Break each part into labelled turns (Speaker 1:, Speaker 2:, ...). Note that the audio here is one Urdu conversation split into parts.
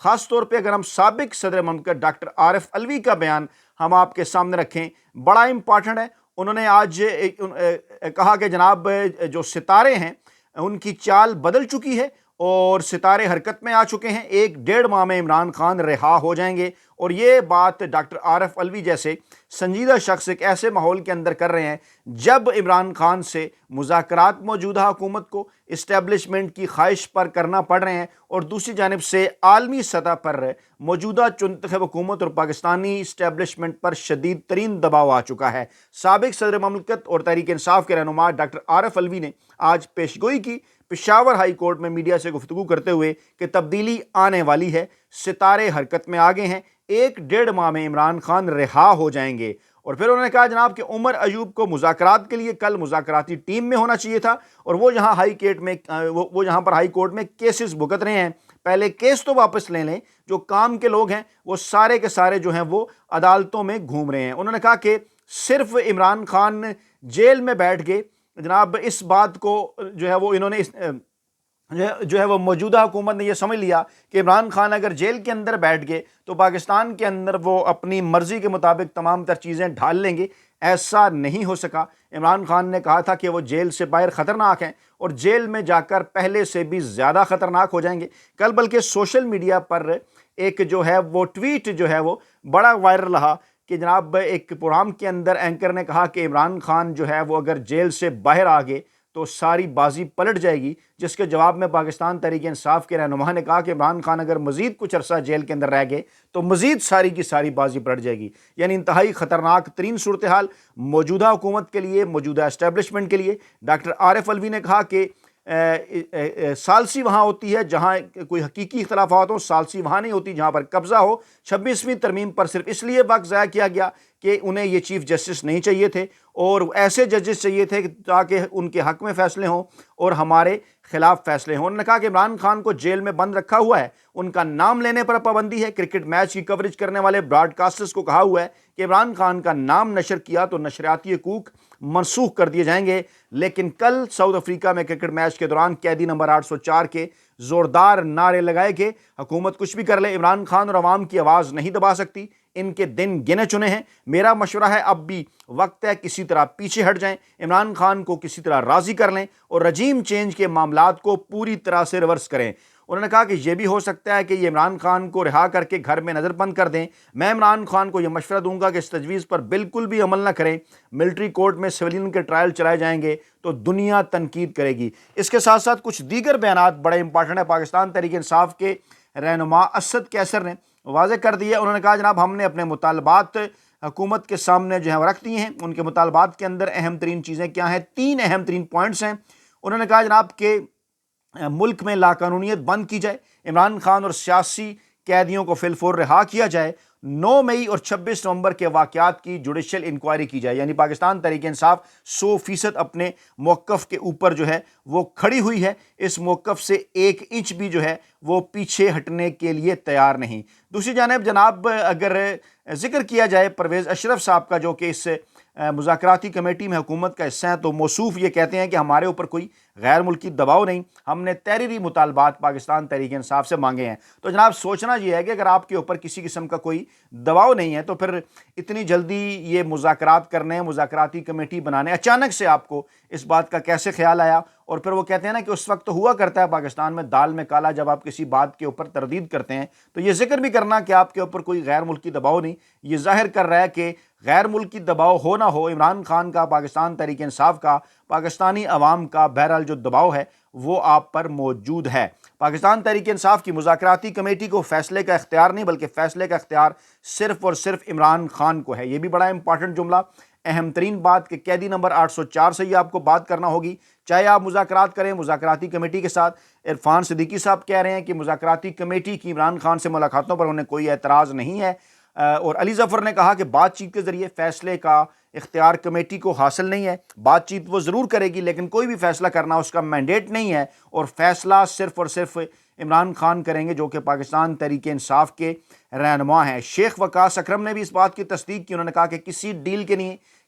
Speaker 1: خاص طور پہ اگر ہم سابق صدر مملکت ڈاکٹر عارف الوی کا بیان ہم آپ کے سامنے رکھیں، بڑا امپارٹنٹ ہے۔ انہوں نے آج کہا کہ جناب جو ستارے ہیں ان کی چال بدل چکی ہے اور ستارے حرکت میں آ چکے ہیں، 1-1.5 ماہ میں عمران خان رہا ہو جائیں گے۔ اور یہ بات ڈاکٹر عارف الوی جیسے سنجیدہ شخص ایک ایسے ماحول کے اندر کر رہے ہیں جب عمران خان سے مذاکرات موجودہ حکومت کو اسٹیبلشمنٹ کی خواہش پر کرنا پڑ رہے ہیں، اور دوسری جانب سے عالمی سطح پر موجودہ منتخب حکومت اور پاکستانی اسٹیبلشمنٹ پر شدید ترین دباؤ آ چکا ہے۔ سابق صدر مملکت اور تحریک انصاف کے رہنما ڈاکٹر عارف الوی نے آج پیشگوئی کی پشاور ہائی کورٹ میں میڈیا سے گفتگو کرتے ہوئے کہ تبدیلی آنے والی ہے، ستارے حرکت میں آگے ہیں، 1-1.5 ماہ میں عمران خان رہا ہو جائیں گے۔ اور پھر انہوں نے کہا جناب کہ عمر ایوب کو مذاکرات کے لیے کل مذاکراتی ٹیم میں ہونا چاہیے تھا، اور وہ یہاں ہائی کورٹ میں کیسز بھگت رہے ہیں، پہلے کیس تو واپس لے لیں۔ جو کام کے لوگ ہیں وہ سارے کے سارے جو ہیں وہ عدالتوں میں گھوم رہے ہیں۔ انہوں نے کہا کہ صرف عمران خان جیل میں بیٹھ گئے، جناب اس بات کو جو ہے وہ انہوں نے وہ موجودہ حکومت نے یہ سمجھ لیا کہ عمران خان اگر جیل کے اندر بیٹھ گئے تو پاکستان کے اندر وہ اپنی مرضی کے مطابق تمام تر چیزیں ڈھال لیں گے۔ ایسا نہیں ہو سکا۔ عمران خان نے کہا تھا کہ وہ جیل سے باہر خطرناک ہیں اور جیل میں جا کر پہلے سے بھی زیادہ خطرناک ہو جائیں گے۔ کل بلکہ سوشل میڈیا پر ایک جو ہے وہ ٹویٹ جو ہے وہ بڑا وائرل رہا کہ جناب ایک پروگرام کے اندر اینکر نے کہا کہ عمران خان جو ہے وہ اگر جیل سے باہر آ گئے تو ساری بازی پلٹ جائے گی، جس کے جواب میں پاکستان تحریک انصاف کے رہنما نے کہا کہ عمران خان اگر مزید کچھ عرصہ جیل کے اندر رہ گئے تو مزید ساری کی ساری بازی پلٹ جائے گی۔ یعنی انتہائی خطرناک ترین صورتحال موجودہ حکومت کے لیے، موجودہ اسٹیبلشمنٹ کے لیے۔ ڈاکٹر عارف الوی نے کہا کہ ثالثی وہاں ہوتی ہے جہاں کوئی حقیقی اختلافات ہوں، ثالثی وہاں نہیں ہوتی جہاں پر قبضہ ہو۔ 26ویں ترمیم پر صرف اس لیے وقت ضائع کیا گیا کہ انہیں یہ چیف جسٹس نہیں چاہیے تھے اور ایسے ججز چاہیے تھے تاکہ ان کے حق میں فیصلے ہوں اور ہمارے خلاف فیصلے ہوں۔ انہوں نے کہا کہ عمران خان کو جیل میں بند رکھا ہوا ہے، ان کا نام لینے پر پابندی ہے۔ کرکٹ میچ کی کوریج کرنے والے براڈ کاسٹرز کو کہا ہوا ہے کہ عمران خان کا نام نشر کیا تو نشریاتی حقوق منسوخ کر دیے جائیں گے۔ لیکن کل ساؤتھ افریقہ میں کرکٹ میچ کے دوران قیدی نمبر 804 کے زوردار نعرے لگائے کہ حکومت کچھ بھی کر لے، عمران خان اور عوام کی آواز نہیں دبا سکتی، ان کے دن گنے چنے ہیں۔ میرا مشورہ ہے اب بھی وقت ہے کسی طرح پیچھے ہٹ جائیں، عمران خان کو کسی طرح راضی کر لیں اور رجیم چینج کے معاملات کو پوری طرح سے ریورس کریں۔ انہوں نے کہا کہ یہ بھی ہو سکتا ہے کہ یہ عمران خان کو رہا کر کے گھر میں نظر بند کر دیں۔ میں عمران خان کو یہ مشورہ دوں گا کہ اس تجویز پر بالکل بھی عمل نہ کریں۔ ملٹری کورٹ میں سویلین کے ٹرائل چلائے جائیں گے تو دنیا تنقید کرے گی۔ اس کے ساتھ ساتھ کچھ دیگر بیانات بڑے امپارٹنٹ ہیں۔ پاکستان تحریک انصاف کے رہنما اسد کیسر نے واضح کر دیا، انہوں نے کہا جناب ہم نے اپنے مطالبات حکومت کے سامنے جو ہیں وہ رکھ دیے ہیں۔ ان کے مطالبات کے اندر اہم ترین چیزیں کیا ہیں؟ 3 اہم ترین پوائنٹس ہیں۔ انہوں نے کہا جناب کہ ملک میں لاقانونیت بند کی جائے، عمران خان اور سیاسی قیدیوں کو فی الفور رہا کیا جائے، 9 مئی اور 26 نومبر کے واقعات کی جوڈیشل انکوائری کی جائے۔ یعنی پاکستان تحریک انصاف 100% اپنے موقف کے اوپر جو ہے وہ کھڑی ہوئی ہے، اس موقف سے 1 انچ بھی جو ہے وہ پیچھے ہٹنے کے لیے تیار نہیں۔ دوسری جانب جناب اگر ذکر کیا جائے پرویز اشرف صاحب کا جو کہ اس مذاکراتی کمیٹی میں حکومت کا حصہ ہیں، تو موصوف یہ کہتے ہیں کہ ہمارے اوپر کوئی غیر ملکی دباؤ نہیں، ہم نے تحریری مطالبات پاکستان تحریک انصاف سے مانگے ہیں۔ تو جناب سوچنا یہ ہے کہ اگر آپ کے اوپر کسی قسم کا کوئی دباؤ نہیں ہے تو پھر اتنی جلدی یہ مذاکرات کرنے، مذاکراتی کمیٹی بنانے، اچانک سے آپ کو اس بات کا کیسے خیال آیا؟ اور پھر وہ کہتے ہیں نا کہ اس وقت تو ہوا کرتا ہے پاکستان میں دال میں کالا، جب آپ کسی بات کے اوپر تردید کرتے ہیں تو یہ ذکر بھی کرنا کہ آپ کے اوپر کوئی غیر ملکی دباؤ نہیں، یہ ظاہر کر رہا ہے کہ غیر ملکی دباؤ ہو نہ ہو، عمران خان کا، پاکستان تحریک انصاف کا، پاکستانی عوام کا بہرحال جو دباؤ ہے وہ آپ پر موجود ہے۔ پاکستان تحریک انصاف کی مذاکراتی کمیٹی کو فیصلے کا اختیار نہیں بلکہ فیصلے کا اختیار صرف اور صرف عمران خان کو ہے۔ یہ بھی بڑا امپارٹنٹ جملہ، اہم ترین بات کہ قیدی نمبر 804 سے ہی آپ کو بات کرنا ہوگی، چاہے آپ مذاکرات کریں مذاکراتی کمیٹی کے ساتھ۔ عرفان صدیقی صاحب کہہ رہے ہیں کہ مذاکراتی کمیٹی کی عمران خان سے ملاقاتوں پر انہیں کوئی اعتراض نہیں ہے، اور علی ظفر نے کہا کہ بات چیت کے ذریعے فیصلے کا اختیار کمیٹی کو حاصل نہیں ہے، بات چیت وہ ضرور کرے گی لیکن کوئی بھی فیصلہ کرنا اس کا مینڈیٹ نہیں ہے، اور فیصلہ صرف اور صرف عمران خان کریں گے جو کہ پاکستان تحریک انصاف کے رہنما ہیں۔ شیخ وقاص اکرم نے بھی اس بات کی تصدیق کی، انہوں نے کہا کہ کسی ڈیل کے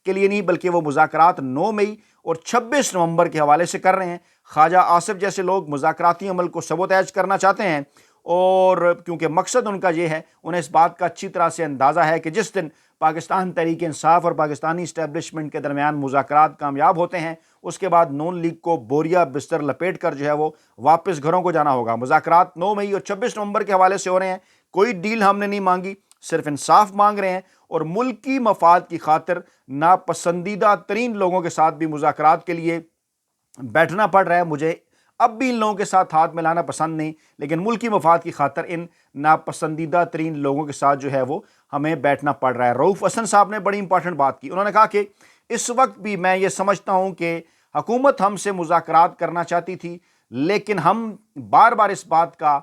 Speaker 1: لیے نہیں بلکہ وہ مذاکرات 9 مئی اور 26 نومبر کے حوالے سے کر رہے ہیں۔ خواجہ آصف جیسے لوگ مذاکراتی عمل کو سبوتیج کرنا چاہتے ہیں اور کیونکہ مقصد ان کا یہ ہے، انہیں اس بات کا اچھی طرح سے اندازہ ہے کہ جس دن پاکستان تحریک انصاف اور پاکستانی اسٹیبلشمنٹ کے درمیان مذاکرات کامیاب ہوتے ہیں، اس کے بعد نون لیگ کو بوریا بستر لپیٹ کر جو ہے وہ واپس گھروں کو جانا ہوگا۔ مذاکرات 9 مئی اور 26 نومبر کے حوالے سے ہو رہے ہیں، کوئی ڈیل ہم نے نہیں مانگی، صرف انصاف مانگ رہے ہیں، اور ملکی مفاد کی خاطر ناپسندیدہ ترین لوگوں کے ساتھ بھی مذاکرات کے لیے بیٹھنا پڑ رہا ہے۔ مجھے اب بھی ان لوگوں کے ساتھ ہاتھ ملانا پسند نہیں، لیکن ملکی مفاد کی خاطر ان ناپسندیدہ ترین لوگوں کے ساتھ جو ہے وہ ہمیں بیٹھنا پڑ رہا ہے۔ رؤف حسن صاحب نے بڑی امپورٹنٹ بات کی، انہوں نے کہا کہ اس وقت بھی میں یہ سمجھتا ہوں کہ حکومت ہم سے مذاکرات کرنا چاہتی تھی، لیکن ہم بار بار اس بات کا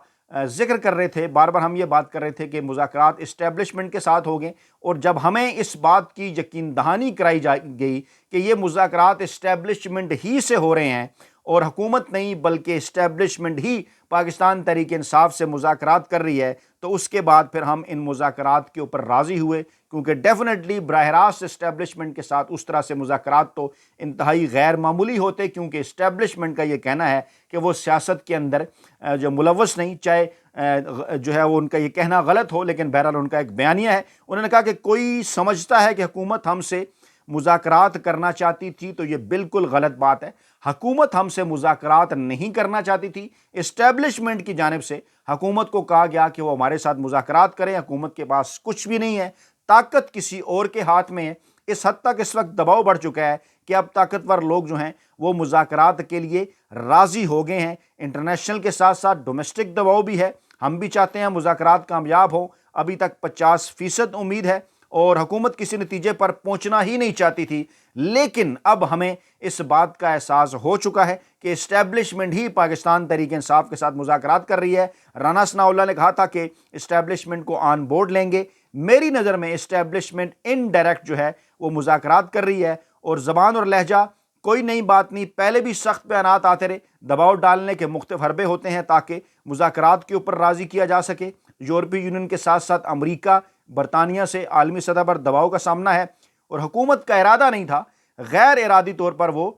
Speaker 1: ذکر کر رہے تھے، بار بار ہم یہ بات کر رہے تھے کہ مذاکرات اسٹیبلشمنٹ کے ساتھ ہو گئے، اور جب ہمیں اس بات کی یقین دہانی کرائی گئی کہ یہ مذاکرات اسٹیبلشمنٹ ہی سے ہو رہے ہیں اور حکومت نہیں بلکہ اسٹیبلشمنٹ ہی پاکستان تحریک انصاف سے مذاکرات کر رہی ہے، تو اس کے بعد پھر ہم ان مذاکرات کے اوپر راضی ہوئے، کیونکہ ڈیفینیٹلی براہ راست اسٹیبلشمنٹ کے ساتھ اس طرح سے مذاکرات تو انتہائی غیر معمولی ہوتے، کیونکہ اسٹیبلشمنٹ کا یہ کہنا ہے کہ وہ سیاست کے اندر جو ملوث نہیں، چاہے جو ہے وہ ان کا یہ کہنا غلط ہو، لیکن بہرحال ان کا ایک بیانیہ ہے۔ انہوں نے کہا کہ کوئی سمجھتا ہے کہ حکومت ہم سے مذاکرات کرنا چاہتی تھی تو یہ بالکل غلط بات ہے۔ حکومت ہم سے مذاکرات نہیں کرنا چاہتی تھی، اسٹیبلشمنٹ کی جانب سے حکومت کو کہا گیا کہ وہ ہمارے ساتھ مذاکرات کریں۔ حکومت کے پاس کچھ بھی نہیں ہے، طاقت کسی اور کے ہاتھ میں ہے۔ اس حد تک اس وقت دباؤ بڑھ چکا ہے کہ اب طاقتور لوگ جو ہیں وہ مذاکرات کے لیے راضی ہو گئے ہیں۔ انٹرنیشنل کے ساتھ ساتھ ڈومیسٹک دباؤ بھی ہے، ہم بھی چاہتے ہیں مذاکرات کامیاب ہوں۔ ابھی تک 50% امید ہے اور حکومت کسی نتیجے پر پہنچنا ہی نہیں چاہتی تھی، لیکن اب ہمیں اس بات کا احساس ہو چکا ہے کہ اسٹیبلشمنٹ ہی پاکستان تحریک انصاف کے ساتھ مذاکرات کر رہی ہے۔ رانا ثناء اللہ نے کہا تھا کہ اسٹیبلشمنٹ کو آن بورڈ لیں گے، میری نظر میں اسٹیبلشمنٹ انڈائریکٹ جو ہے وہ مذاکرات کر رہی ہے، اور زبان اور لہجہ کوئی نئی بات نہیں، پہلے بھی سخت بیانات آتے رہے، دباؤ ڈالنے کے مختلف حربے ہوتے ہیں تاکہ مذاکرات کے اوپر راضی کیا جا سکے۔ یورپی یونین کے ساتھ ساتھ امریکہ، برطانیہ سے عالمی سطح پر دباؤ کا سامنا ہے، اور حکومت کا ارادہ نہیں تھا، غیر ارادی طور پر وہ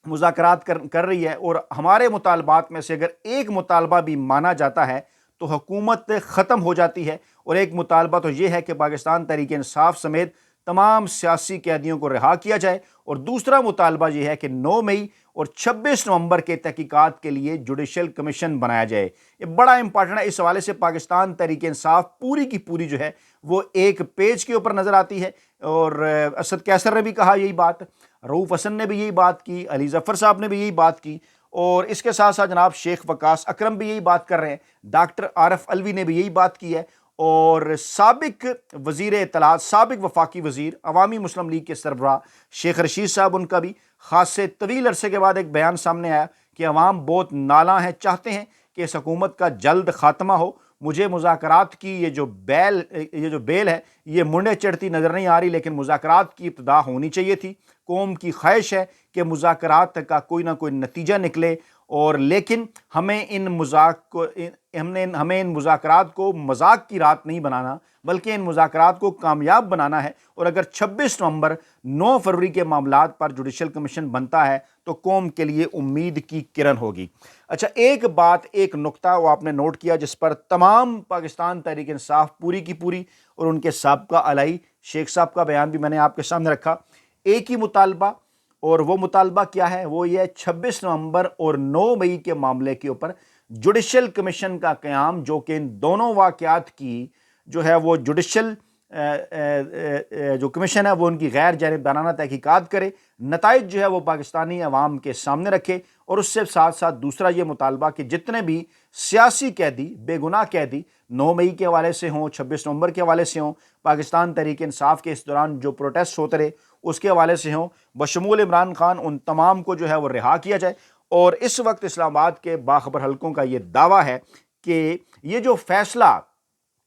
Speaker 1: مذاکرات کر رہی ہے، اور ہمارے مطالبات میں سے اگر ایک مطالبہ بھی مانا جاتا ہے تو حکومت ختم ہو جاتی ہے، اور ایک مطالبہ تو یہ ہے کہ پاکستان تحریک انصاف سمیت تمام سیاسی قیدیوں کو رہا کیا جائے، اور دوسرا مطالبہ یہ ہے کہ 9 مئی اور 26 نومبر کے تحقیقات کے لیے جوڈیشل کمیشن بنایا جائے۔ یہ بڑا امپارٹنٹ ہے، اس حوالے سے پاکستان تحریک انصاف پوری کی پوری جو ہے وہ ایک پیج کے اوپر نظر آتی ہے، اور اسد قیصر نے بھی کہا یہی بات، رؤف حسن نے بھی یہی بات کی، علی ظفر صاحب نے بھی یہی بات کی، اور اس کے ساتھ ساتھ جناب شیخ وقاص اکرم بھی یہی بات کر رہے ہیں، ڈاکٹر عارف علوی نے بھی یہی بات کی ہے، اور سابق وزیر اطلاعات، سابق وفاقی وزیر عوامی مسلم لیگ کے سربراہ شیخ رشید صاحب، ان کا بھی خاصے طویل عرصے کے بعد ایک بیان سامنے آیا کہ عوام بہت نالاں ہیں، چاہتے ہیں کہ اس حکومت کا جلد خاتمہ ہو۔ مجھے مذاکرات کی یہ جو بیل ہے یہ منڈے چڑھتی نظر نہیں آ رہی، لیکن مذاکرات کی ابتدا ہونی چاہیے تھی۔ قوم کی خواہش ہے کہ مذاکرات کا کوئی نہ کوئی نتیجہ نکلے، اور لیکن ہمیں ان مذاکرات کو مذاق کی رات نہیں بنانا، بلکہ ان مذاکرات کو کامیاب بنانا ہے، اور اگر 26 نومبر 9 فروری کے معاملات پر جوڈیشل کمیشن بنتا ہے تو قوم کے لیے امید کی کرن ہوگی۔ اچھا، ایک بات، ایک نقطہ وہ آپ نے نوٹ کیا جس پر تمام پاکستان تحریک انصاف پوری کی پوری، اور ان کے سابقہ علائی شیخ صاحب کا بیان بھی میں نے آپ کے سامنے رکھا، ایک ہی مطالبہ، اور وہ مطالبہ کیا ہے؟ وہ یہ 26 نومبر اور 9 مئی کے معاملے کے اوپر جوڈیشل کمیشن کا قیام، جو کہ ان دونوں واقعات کی جو ہے وہ جوڈیشل جو کمیشن ہے وہ ان کی غیر جانبدارانہ تحقیقات کرے، نتائج جو ہے وہ پاکستانی عوام کے سامنے رکھے، اور اس سے ساتھ ساتھ دوسرا یہ مطالبہ کہ جتنے بھی سیاسی قیدی، بے گناہ قیدی 9 مئی کے حوالے سے ہوں، 26 نومبر کے حوالے سے ہوں، پاکستان تحریک انصاف کے اس دوران جو پروٹیسٹ ہوتے رہے اس کے حوالے سے ہوں، بشمول عمران خان، ان تمام کو جو ہے وہ رہا کیا جائے۔ اور اس وقت اسلام آباد کے باخبر حلقوں کا یہ دعویٰ ہے کہ یہ جو فیصلہ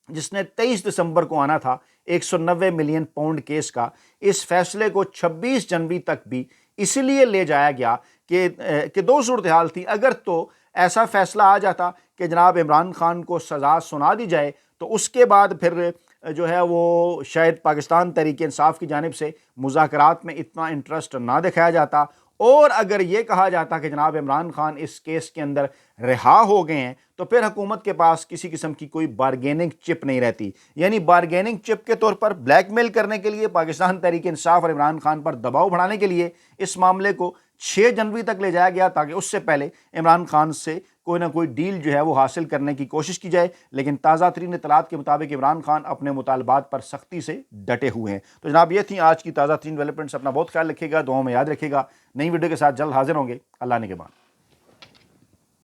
Speaker 1: جس نے 23 دسمبر کو آنا تھا 190 ملین پاؤنڈ کیس کا، اس فیصلے کو 26 جنوری تک بھی اس لیے لے جایا گیا کہ دو صورتحال تھی۔ اگر تو ایسا فیصلہ آ جاتا کہ جناب عمران خان کو سزا سنا دی جائے تو اس کے بعد پھر جو ہے وہ شاید پاکستان تحریک انصاف کی جانب سے مذاکرات میں اتنا انٹرسٹ نہ دکھایا جاتا، اور اگر یہ کہا جاتا کہ جناب عمران خان اس کیس کے اندر رہا ہو گئے ہیں تو پھر حکومت کے پاس کسی قسم کی کوئی بارگیننگ چپ نہیں رہتی، یعنی بارگیننگ چپ کے طور پر بلیک میل کرنے کے لیے، پاکستان تحریک انصاف اور عمران خان پر دباؤ بڑھانے کے لیے اس معاملے کو 6 جنوری تک لے جایا گیا تاکہ اس سے پہلے عمران خان سے کوئی نہ کوئی ڈیل جو ہے وہ حاصل کرنے کی کوشش کی جائے، لیکن تازہ ترین اطلاعات کے مطابق عمران خان اپنے مطالبات پر سختی سے ڈٹے ہوئے ہیں۔ تو جناب یہ تھیں آج کی تازہ ترین ڈیولپمنٹس، اپنا بہت خیال رکھیے گا، دعاؤں میں یاد رکھیے گا، نئی ویڈیو کے ساتھ جلد حاضر ہوں گے، اللہ نے کے بعد۔